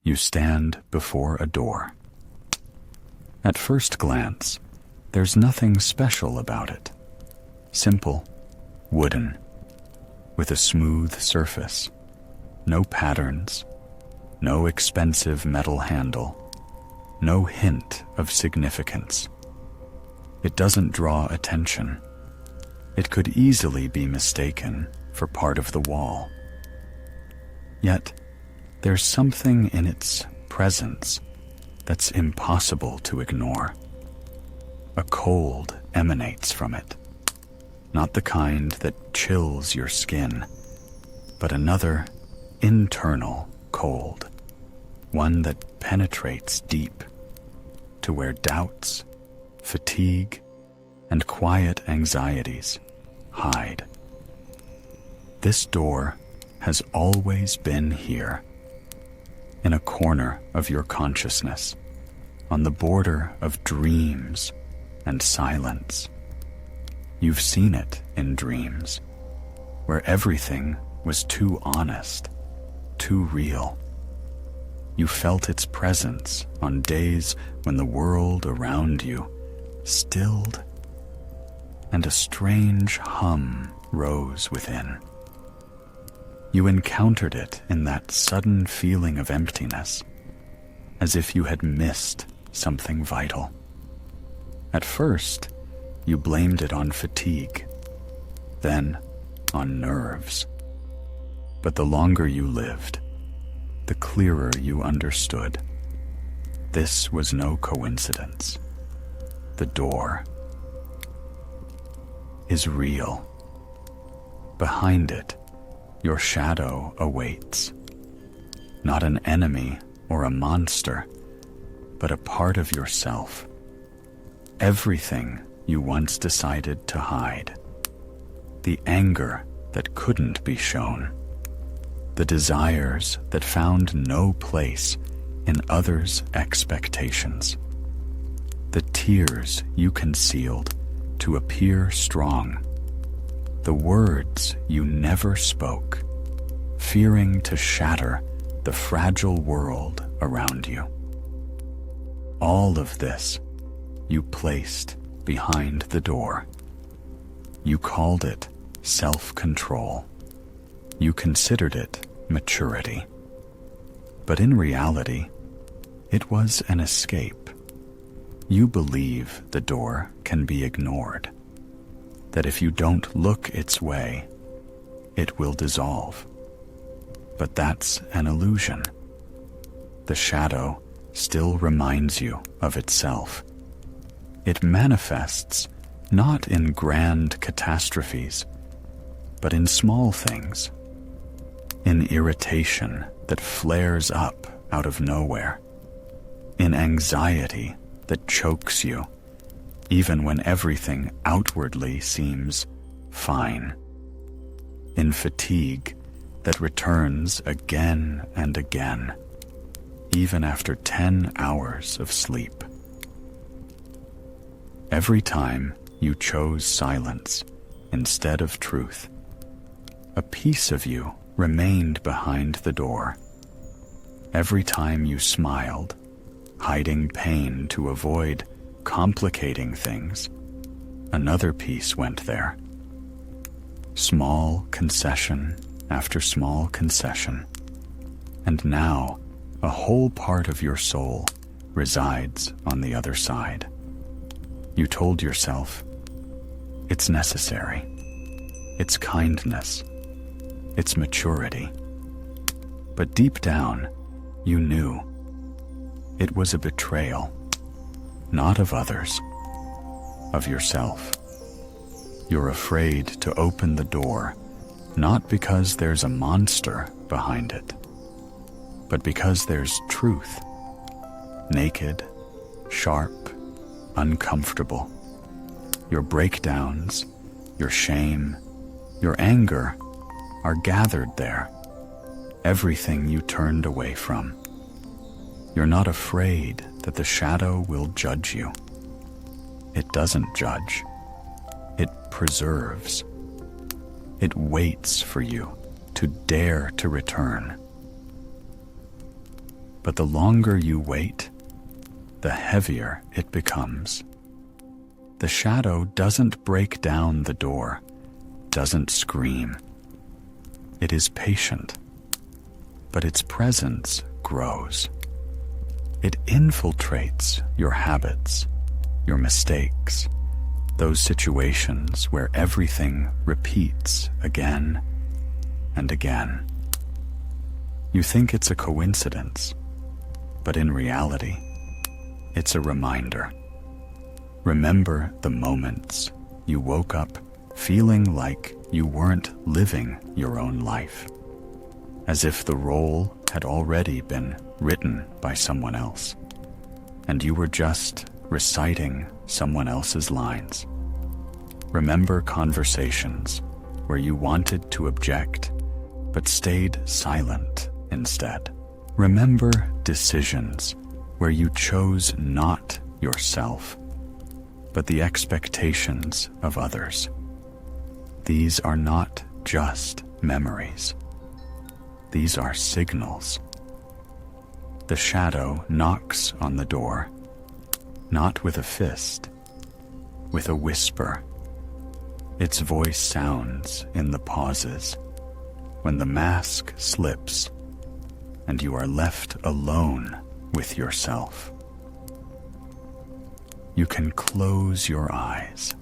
you stand before a door. At first glance, there's nothing special about it. Simple, wooden, with a smooth surface, no patterns, no expensive metal handle, no hint of significance. It doesn't draw attention. It could easily be mistaken for part of the wall. Yet, there's something in its presence that's impossible to ignore. A cold emanates from it, not the kind that chills your skin, but another internal cold, one that penetrates deep to where doubts, fatigue, and quiet anxieties hide. This door has always been here, in a corner of your consciousness, on the border of dreams and silence. You've seen it in dreams, where everything was too honest, too real. You felt its presence on days when the world around you stilled, and a strange hum rose within. You encountered it in that sudden feeling of emptiness, as if you had missed something vital. At first, you blamed it on fatigue, then on nerves. But the longer you lived, the clearer you understood. This was no coincidence. The door is real. Behind it, your shadow awaits. Not an enemy or a monster, but a part of yourself. Everything you once decided to hide. The anger that couldn't be shown. The desires that found no place in others' expectations. The tears you concealed to appear strong. The words you never spoke, fearing to shatter the fragile world around you. All of this you placed behind the door. You called it self-control. You considered it maturity. But in reality, it was an escape. You believe the door can be ignored, that if you don't look its way, it will dissolve. But that's an illusion. The shadow still reminds you of itself. It manifests not in grand catastrophes, but in small things, in irritation that flares up out of nowhere, in anxiety that chokes you, even when everything outwardly seems fine, in fatigue that returns again and again, even after 10 hours of sleep. Every time you chose silence instead of truth, a piece of you remained behind the door. Every time you smiled, hiding pain to avoid complicating things, another piece went there. Small concession after small concession. And now, a whole part of your soul resides on the other side. You told yourself, it's necessary. It's kindness. It's maturity. But deep down, you knew it was a betrayal, not of others, of yourself. You're afraid to open the door, not because there's a monster behind it, but because there's truth, naked, sharp, uncomfortable. Your breakdowns, your shame, your anger are gathered there, everything you turned away from. You're not afraid that the shadow will judge you. It doesn't judge. It preserves. It waits for you to dare to return. But the longer you wait, the heavier it becomes. The shadow doesn't break down the door, doesn't scream. It is patient, but its presence grows. It infiltrates your habits, your mistakes, those situations where everything repeats again and again. You think it's a coincidence, but in reality, it's a reminder. Remember the moments you woke up feeling like you weren't living your own life, as if the role had already been written by someone else, and you were just reciting someone else's lines. Remember conversations where you wanted to object, but stayed silent instead. Remember decisions where you chose not yourself, but the expectations of others. These are not just memories. These are signals. The shadow knocks on the door, not with a fist, with a whisper. Its voice sounds in the pauses, when the mask slips and you are left alone with yourself. You can close your eyes,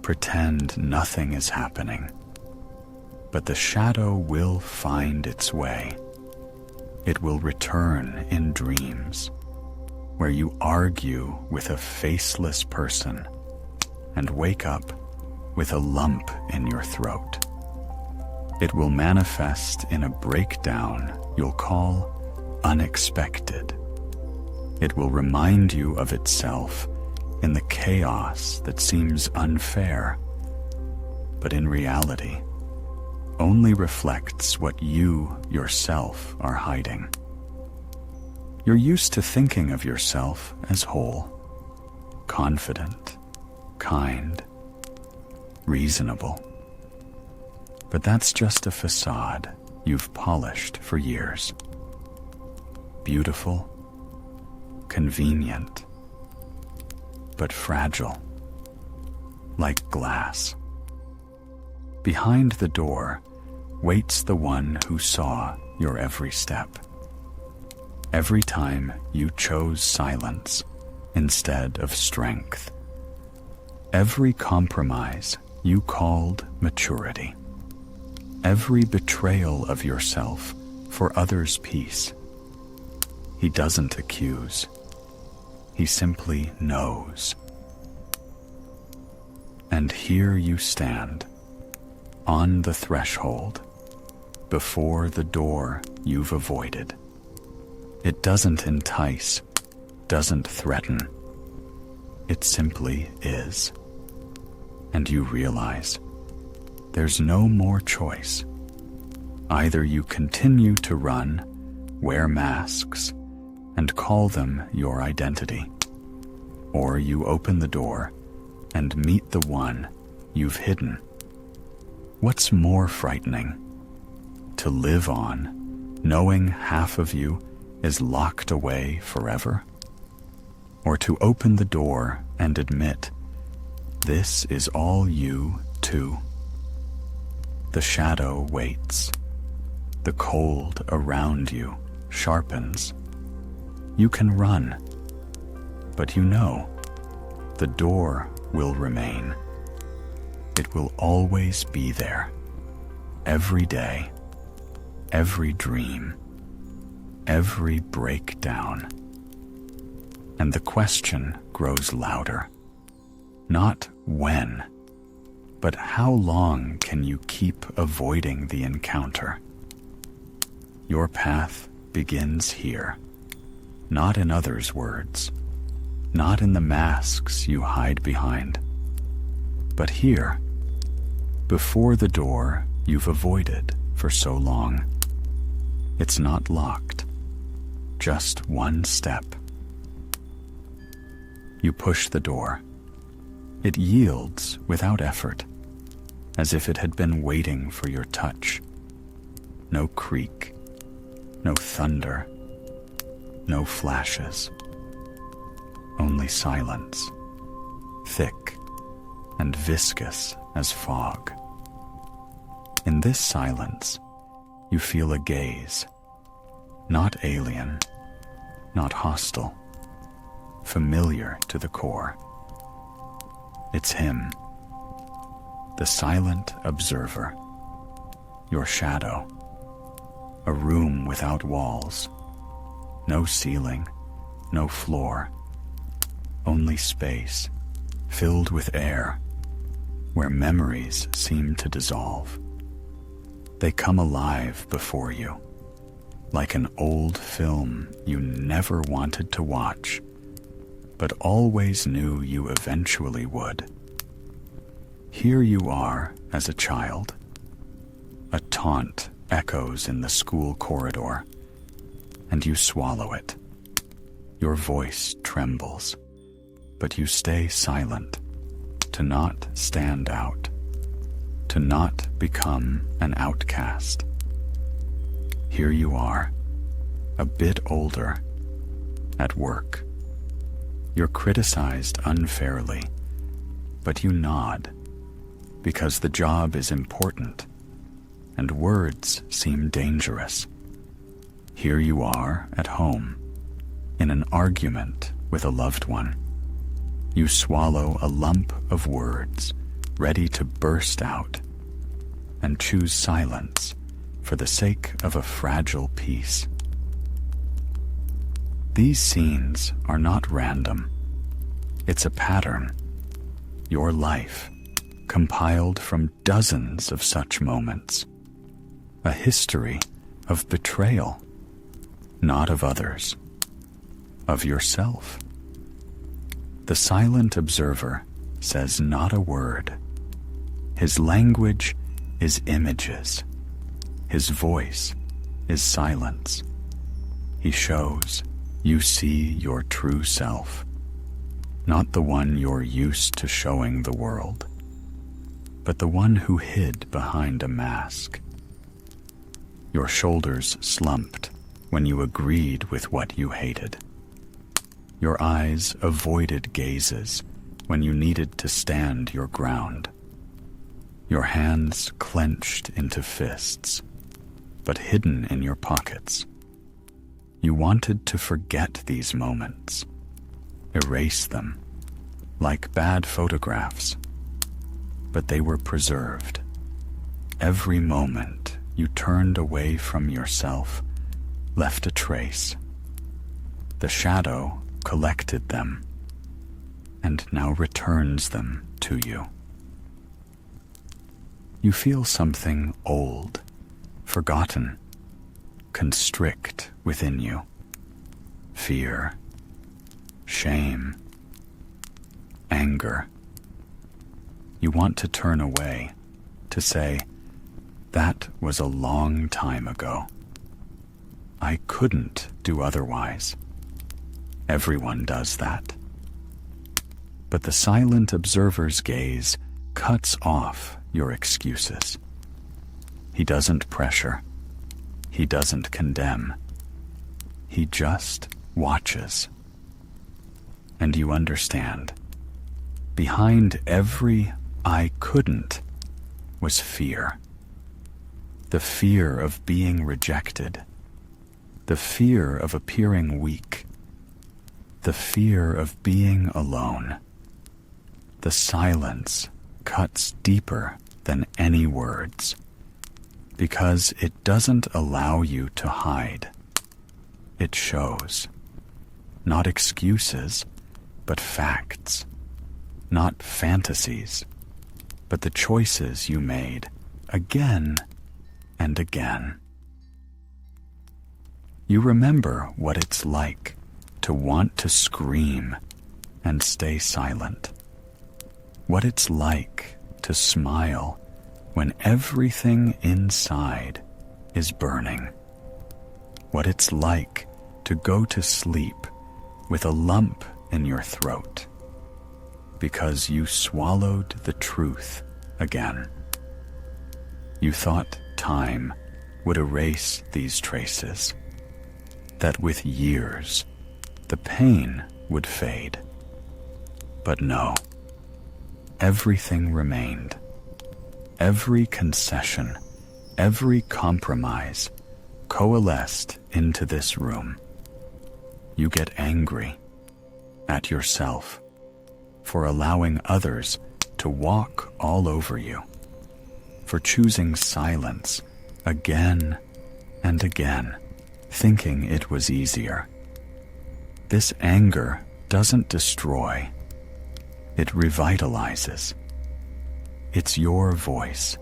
pretend nothing is happening, but the shadow will find its way. It will return in dreams, where you argue with a faceless person and wake up with a lump in your throat. It will manifest in a breakdown you'll call unexpected. It will remind you of itself in the chaos that seems unfair, but in reality only reflects what you yourself are hiding. You're used to thinking of yourself as whole, confident, kind, reasonable. But that's just a facade you've polished for years. Beautiful, convenient, but fragile, like glass. Behind the door waits the one who saw your every step. Every time you chose silence instead of strength. Every compromise you called maturity. Every betrayal of yourself for others' peace. He doesn't accuse. He simply knows. And here you stand, on the threshold, before the door you've avoided. It doesn't entice, doesn't threaten. It simply is. And you realize there's no more choice. Either you continue to run, wear masks, and call them your identity, or you open the door and meet the one you've hidden. What's more frightening? To live on, knowing half of you is locked away forever? Or to open the door and admit, this is all you too? The shadow waits. The cold around you sharpens. You can run, but you know the door will remain. It will always be there, every day, every dream, every breakdown. And the question grows louder. Not when, but how long can you keep avoiding the encounter? Your path begins here, not in others' words, not in the masks you hide behind, but here, before the door you've avoided for so long. It's not locked, just one step. You push the door. It yields without effort, as if it had been waiting for your touch. No creak, no thunder, no flashes, only silence, thick and viscous as fog. In this silence, you feel a gaze, not alien, not hostile, familiar to the core. It's him, the silent observer, your shadow, a room without walls, no ceiling, no floor, only space filled with air where memories seem to dissolve. They come alive before you, like an old film you never wanted to watch, but always knew you eventually would. Here you are as a child. A taunt echoes in the school corridor, and you swallow it. Your voice trembles, but you stay silent, to not stand out, to not become an outcast. Here you are, a bit older, at work. You're criticized unfairly, but you nod, because the job is important, and words seem dangerous. Here you are at home, in an argument with a loved one. You swallow a lump of words, ready to burst out, and choose silence for the sake of a fragile peace. These scenes are not random. It's a pattern, your life, compiled from dozens of such moments. A history of betrayal, not of others, of yourself. The silent observer says not a word. His language is images. His voice is silence. He shows you see your true self, not the one you're used to showing the world, but the one who hid behind a mask. Your shoulders slumped when you agreed with what you hated. Your eyes avoided gazes when you needed to stand your ground. Your hands clenched into fists, but hidden in your pockets. You wanted to forget these moments, erase them, like bad photographs, but they were preserved. Every moment you turned away from yourself left a trace. The shadow collected them and now returns them to you. You feel something old, forgotten, constrict within you. Fear, shame, anger. You want to turn away, to say, that was a long time ago. I couldn't do otherwise. Everyone does that. But the silent observer's gaze cuts off your excuses. He doesn't pressure. He doesn't condemn. He just watches. And you understand. Behind every "I couldn't" was fear. The fear of being rejected. The fear of appearing weak. The fear of being alone. The silence cuts deeper than any words, because it doesn't allow you to hide. It shows. Not excuses, but facts. Not fantasies, but the choices you made again and again. You remember what it's like to want to scream and stay silent. What it's like to smile when everything inside is burning. What it's like to go to sleep with a lump in your throat because you swallowed the truth again. You thought time would erase these traces, that with years, the pain would fade. But no, everything remained. Every concession, every compromise coalesced into this room. You get angry at yourself for allowing others to walk all over you, for choosing silence again and again, thinking it was easier. This anger doesn't destroy, it revitalizes. It's your voice,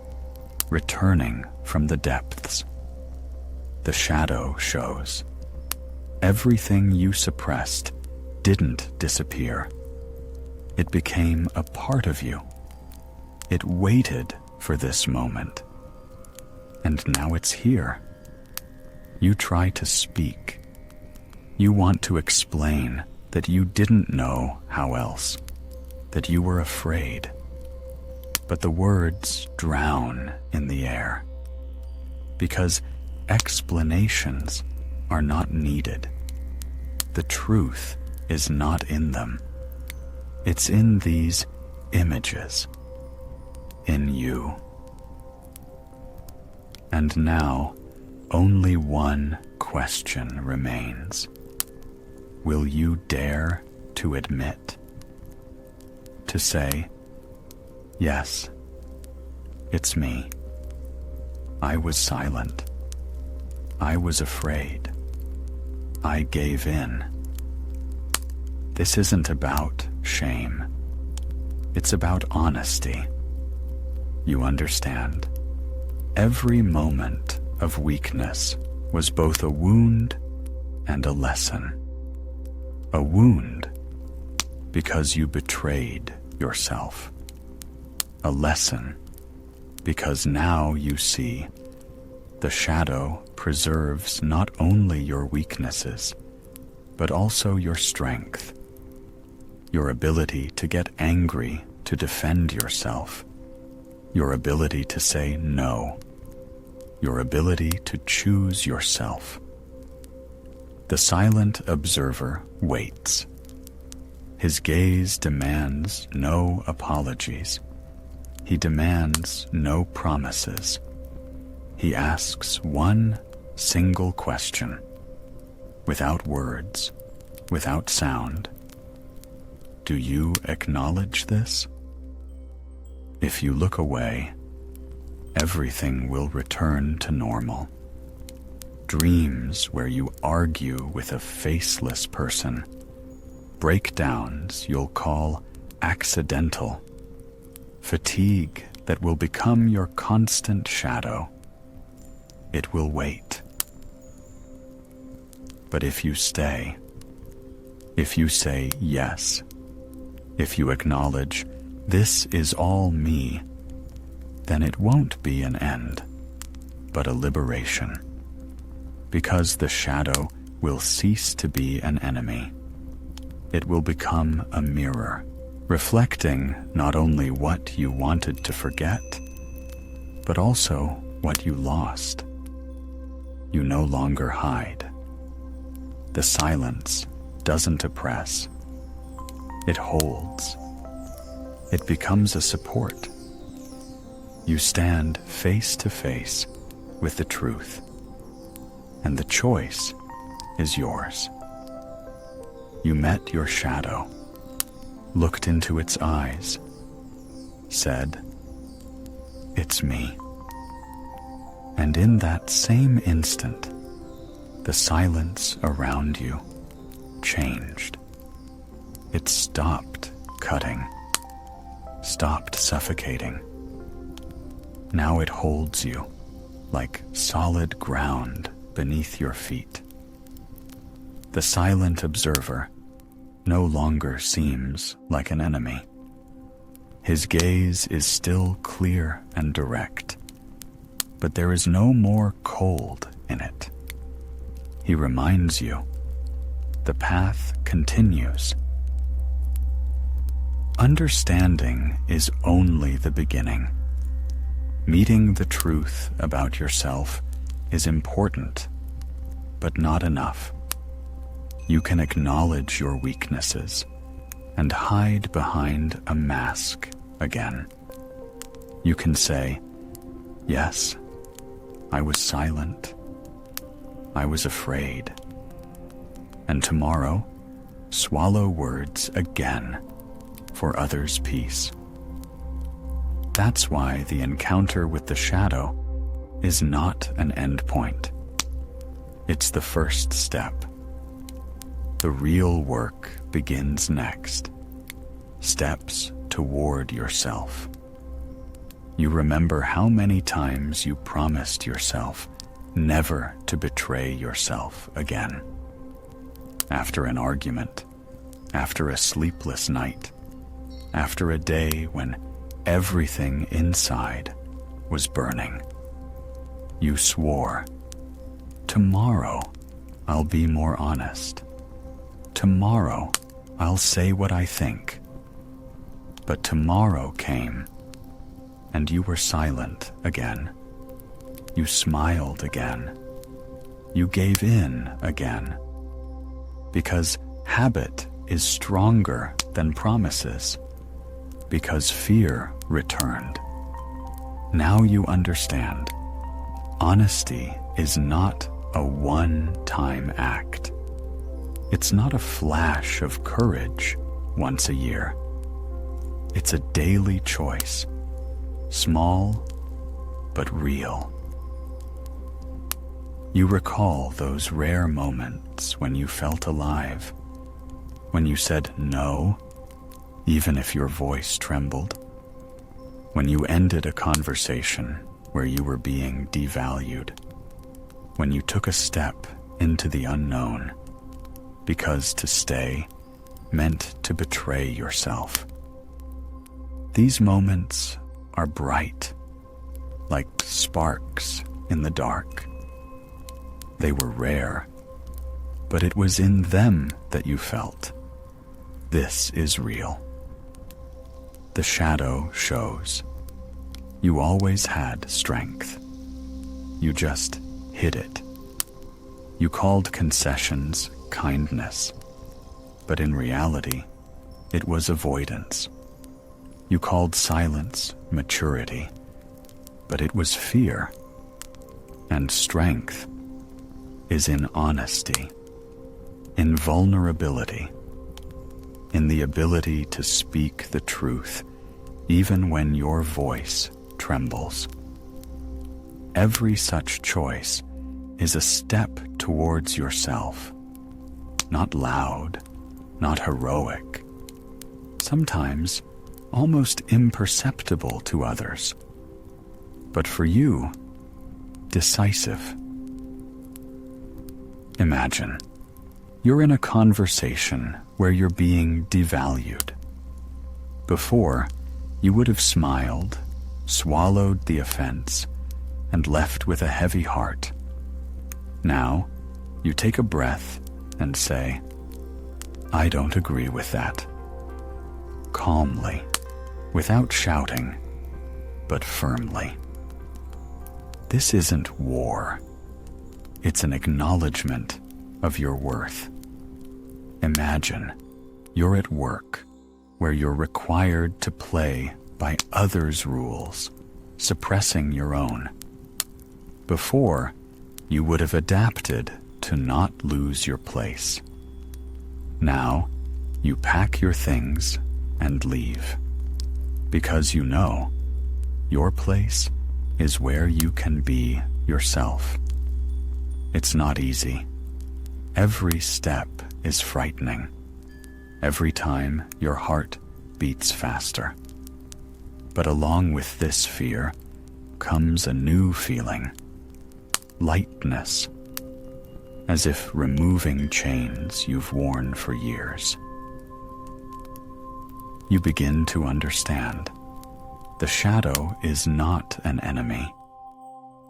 returning from the depths. The shadow shows. Everything you suppressed didn't disappear. It became a part of you. It waited for this moment. And now it's here. You try to speak. You want to explain that you didn't know how else, that you were afraid. But the words drown in the air, because explanations are not needed. The truth is not in them. It's in these images, in you. And now, only one question remains. Will you dare to admit? To say, yes, it's me. I was silent. I was afraid. I gave in. This isn't about shame. It's about honesty. You understand? Every moment of weakness was both a wound and a lesson. A wound because you betrayed yourself. A lesson because now you see the shadow preserves not only your weaknesses, but also your strength, your ability to get angry to defend yourself, your ability to say no, your ability to choose yourself. The silent observer waits. His gaze demands no apologies. He demands no promises. He asks one single question, without words, without sound. Do you acknowledge this? If you look away, everything will return to normal. Dreams where you argue with a faceless person, breakdowns you'll call accidental, fatigue that will become your constant shadow. It will wait. But if you stay, if you say yes, if you acknowledge this is all me, then it won't be an end, but a liberation. Because the shadow will cease to be an enemy. It will become a mirror, reflecting not only what you wanted to forget, but also what you lost. You no longer hide. The silence doesn't oppress. It holds. It becomes a support. You stand face to face with the truth, and the choice is yours. You met your shadow, looked into its eyes, said, "It's me." And in that same instant, the silence around you changed. It stopped cutting, stopped suffocating. Now it holds you like solid ground beneath your feet. The silent observer no longer seems like an enemy. His gaze is still clear and direct, but there is no more cold in it. He reminds you, the path continues. Understanding is only the beginning. Meeting the truth about yourself is important, but not enough. You can acknowledge your weaknesses and hide behind a mask again. You can say, yes, I was silent. I was afraid. And tomorrow, swallow words again for others' peace. That's why the encounter with the shadow is not an end point. It's the first step. The real work begins next. Steps toward yourself. You remember how many times you promised yourself never to betray yourself again. After an argument, after a sleepless night, after a day when everything inside was burning, you swore, tomorrow I'll be more honest. Tomorrow I'll say what I think. But tomorrow came, and you were silent again. You smiled again. You gave in again. Because habit is stronger than promises. Because fear returned. Now you understand. Honesty is not a one-time act. It's not a flash of courage once a year. It's a daily choice, small but real. You recall those rare moments when you felt alive, when you said no, even if your voice trembled, when you ended a conversation where you were being devalued, when you took a step into the unknown, because to stay meant to betray yourself. These moments are bright, like sparks in the dark. They were rare, but it was in them that you felt, this is real. The shadow shows. You always had strength. You just hid it. You called concessions kindness, but in reality, it was avoidance. You called silence maturity, but it was fear. And strength is in honesty, in vulnerability, in the ability to speak the truth, even when your voice trembles. Every such choice is a step towards yourself, not loud, not heroic, sometimes almost imperceptible to others, but for you, decisive. Imagine you're in a conversation where you're being devalued. Before, you would have smiled, swallowed the offense, and left with a heavy heart. Now, you take a breath and say, I don't agree with that. Calmly, without shouting, but firmly. This isn't war. It's an acknowledgement of your worth. Imagine you're at work where you're required to play by others' rules, suppressing your own. Before, you would have adapted to not lose your place. Now, you pack your things and leave, because you know your place is where you can be yourself. It's not easy. Every step is frightening. Every time your heart beats faster. But along with this fear comes a new feeling, lightness, as if removing chains you've worn for years. You begin to understand. The shadow is not an enemy.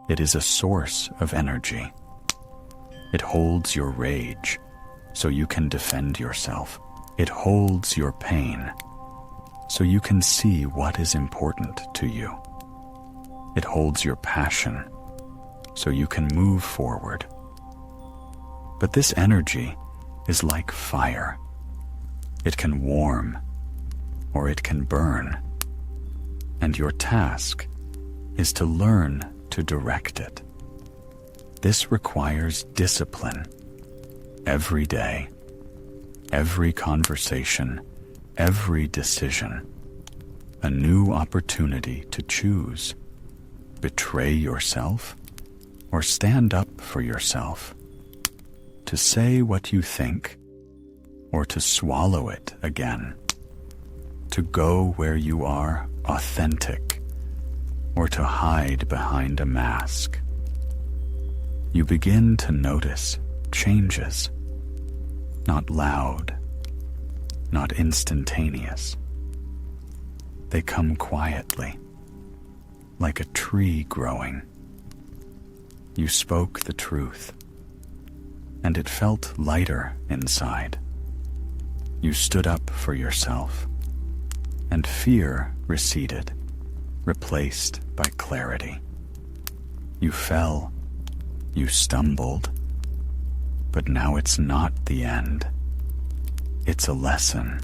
It is a source of energy. It holds your rage, so you can defend yourself. It holds your pain, so you can see what is important to you. It holds your passion, so you can move forward. But this energy is like fire. It can warm, or it can burn, and your task is to learn to direct it. This requires discipline. Every day, every conversation, every decision, a new opportunity to choose. Betray yourself or stand up for yourself. To say what you think or to swallow it again. To go where you are authentic or to hide behind a mask. You begin to notice changes, not loud, not instantaneous. They come quietly, like a tree growing. You spoke the truth, and it felt lighter inside. You stood up for yourself, and fear receded, replaced by clarity. You fell, you stumbled, but now it's not the end. It's a lesson.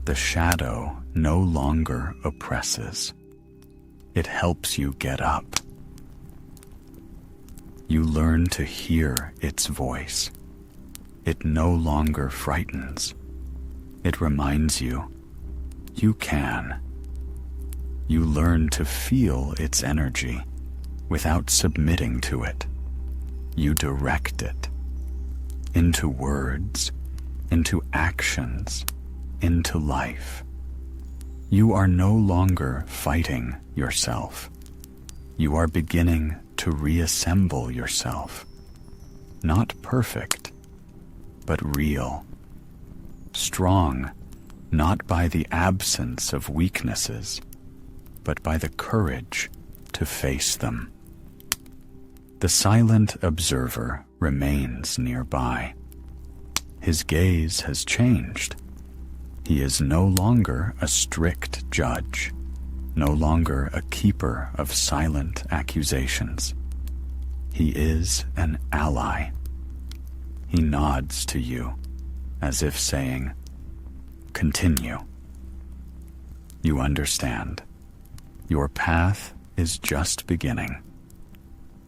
The shadow no longer oppresses. It helps you get up. You learn to hear its voice. It no longer frightens. It reminds you, you can. You learn to feel its energy without submitting to it. You direct it into words, into actions, into life. You are no longer fighting yourself. You are beginning to reassemble yourself. Not perfect, but real. Strong, not by the absence of weaknesses, but by the courage to face them. The silent observer remains nearby. His gaze has changed. He is no longer a strict judge, no longer a keeper of silent accusations. He is an ally. He nods to you, as if saying, "Continue." You understand. Your path is just beginning.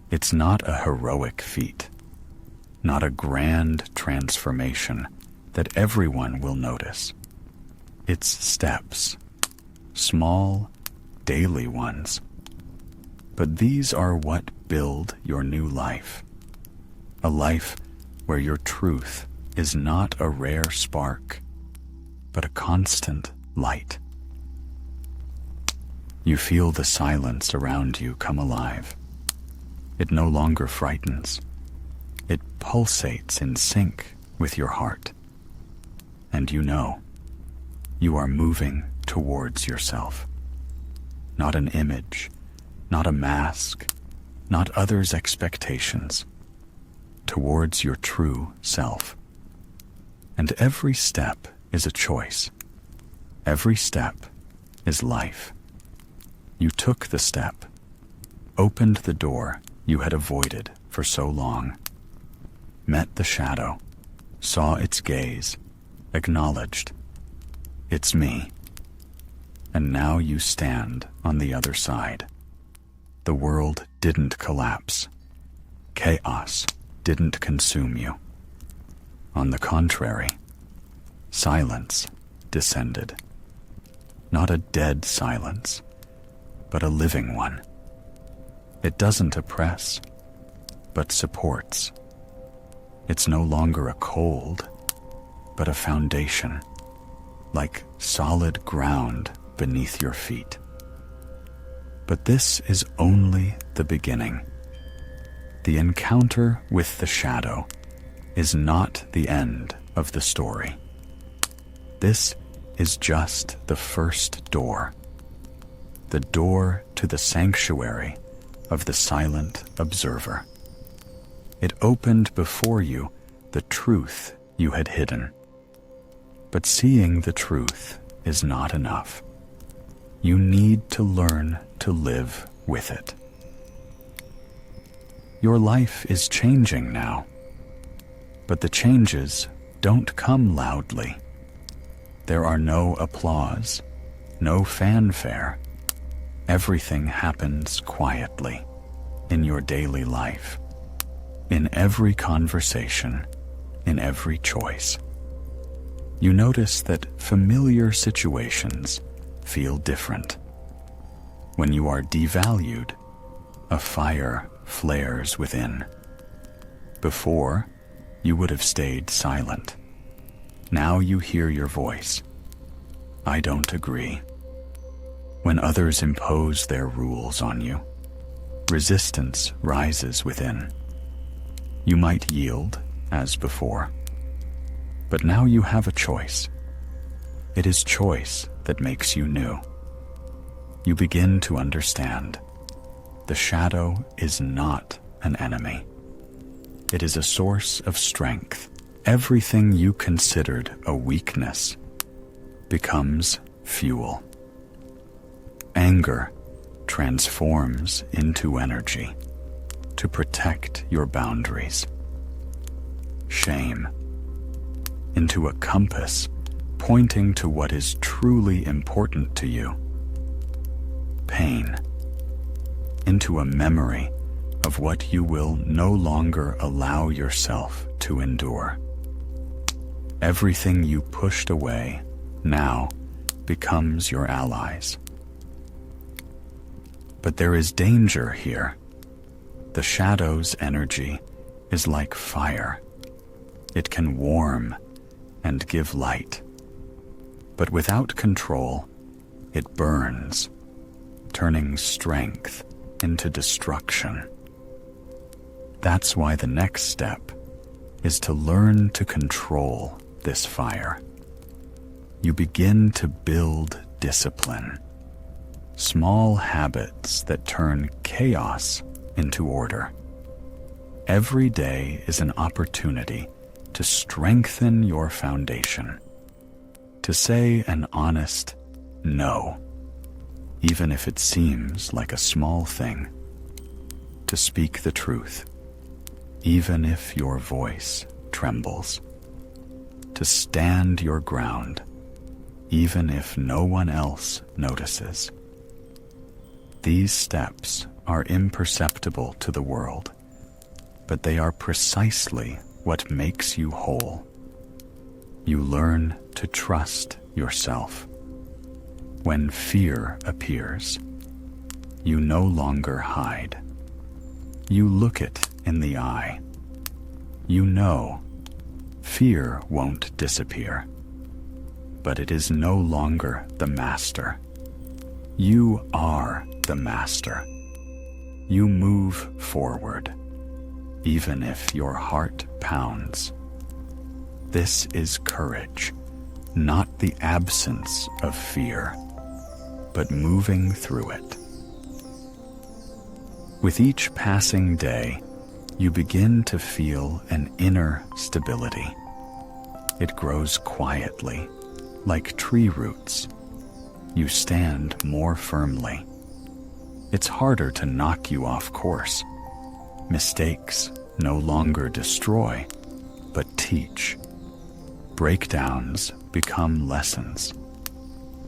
It's not a heroic feat, not a grand transformation that everyone will notice. It's steps, small, daily ones. But these are what build your new life. A life where your truth is not a rare spark, but a constant light. You feel the silence around you come alive. It no longer frightens. It pulsates in sync with your heart. And you know, you are moving towards yourself. Not an image, not a mask, not others' expectations. Towards your true self. And every step is a choice. Every step is life. You took the step, opened the door you had avoided for so long, met the shadow, saw its gaze, acknowledged, "It's me." And now you stand on the other side. The world didn't collapse. Chaos didn't consume you. On the contrary, silence descended. Not a dead silence, but a living one. It doesn't oppress, but supports. It's no longer a cold, but a foundation, like solid ground beneath your feet. But this is only the beginning. The encounter with the shadow is not the end of the story. This is just the first door. The door to the sanctuary of the silent observer. It opened before you the truth you had hidden. But seeing the truth is not enough. You need to learn to live with it. Your life is changing now, But the changes don't come loudly. There are no applause, no fanfare. Everything happens quietly in your daily life, in every conversation, in every choice. You notice that familiar situations feel different. When you are devalued, a fire flares within. Before, you would have stayed silent. Now you hear your voice. I don't agree. When others impose their rules on you, resistance rises within. You might yield, as before. But now you have a choice. It is choice that makes you new. You begin to understand. The shadow is not an enemy. It is a source of strength. Everything you considered a weakness becomes fuel. Anger transforms into energy to protect your boundaries. Shame into a compass pointing to what is truly important to you. Pain into a memory of what you will no longer allow yourself to endure. Everything you pushed away now becomes your allies. But there is danger here. The shadow's energy is like fire. It can warm and give light. But without control, it burns, turning strength into destruction. That's why the next step is to learn to control this fire. You begin to build discipline, small habits that turn chaos into order. Every day is an opportunity to strengthen your foundation, to say an honest no, even if it seems like a small thing, to speak the truth, even if your voice trembles, to stand your ground, even if no one else notices. These steps are imperceptible to the world, but they are precisely what makes you whole. You learn to trust yourself. When fear appears, you no longer hide. You look it in the eye. You know fear won't disappear, but it is no longer the master. You are the master. You move forward, even if your heart pounds. This is courage, not the absence of fear, but moving through it. With each passing day, you begin to feel an inner stability. It grows quietly, like tree roots. You stand more firmly. It's harder to knock you off course. Mistakes no longer destroy, but teach. Breakdowns become lessons.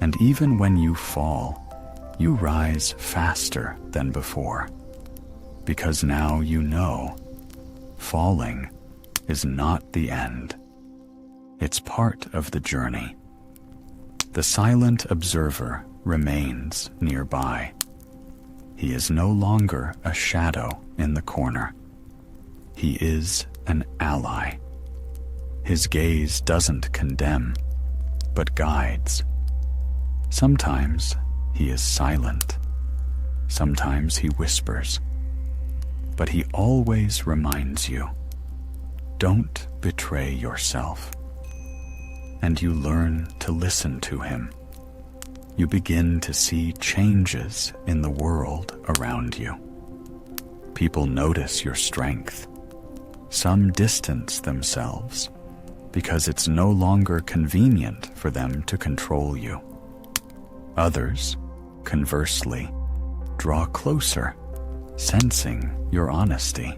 And even when you fall, you rise faster than before. Because now you know, falling is not the end. It's part of the journey. The silent observer remains nearby. He is no longer a shadow in the corner. He is an ally. His gaze doesn't condemn, but guides. Sometimes he is silent. Sometimes he whispers. But he always reminds you, don't betray yourself. And you learn to listen to him. You begin to see changes in the world around you. People notice your strength. Some distance themselves because it's no longer convenient for them to control you. Others, conversely, draw closer, sensing your honesty.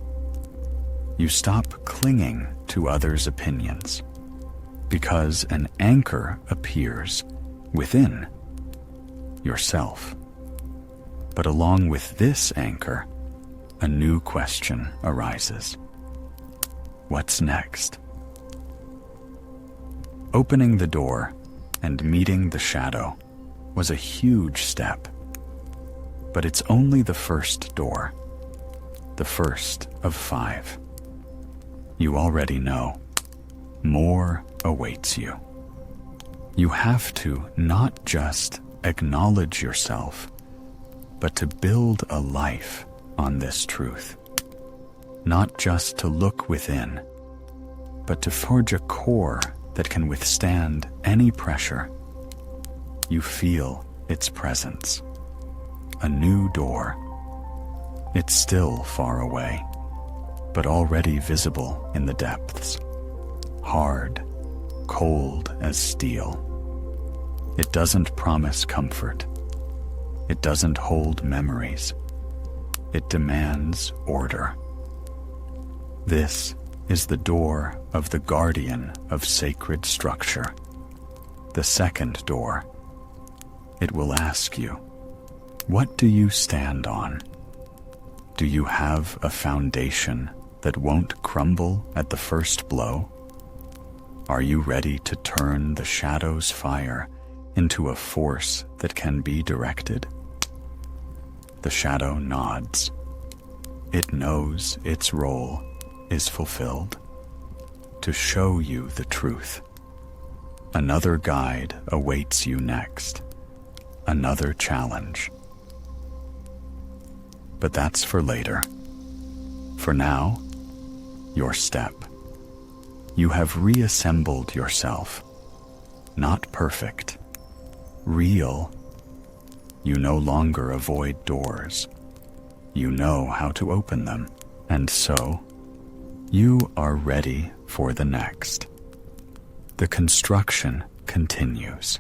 You stop clinging to others' opinions, because an anchor appears within yourself. But along with this anchor, a new question arises. What's next? Opening the door and meeting the shadow was a huge step. But it's only the first door, the first of 5. You already know, more awaits you. You have to not just acknowledge yourself, but to build a life on this truth. Not just to look within, but to forge a core that can withstand any pressure. You feel its presence. A new door. It's still far away, but already visible in the depths. Hard, cold as steel. It doesn't promise comfort. It doesn't hold memories. It demands order. This is the door of the guardian of sacred structure. The second door. It will ask you, what do you stand on? Do you have a foundation that won't crumble at the first blow? Are you ready to turn the shadow's fire into a force that can be directed? The shadow nods. It knows its role is fulfilled, to show you the truth. Another guide awaits you next, another challenge. But that's for later. For now, your step. You have reassembled yourself. Not perfect. Real. You no longer avoid doors. You know how to open them. And so, you are ready for the next. The construction continues.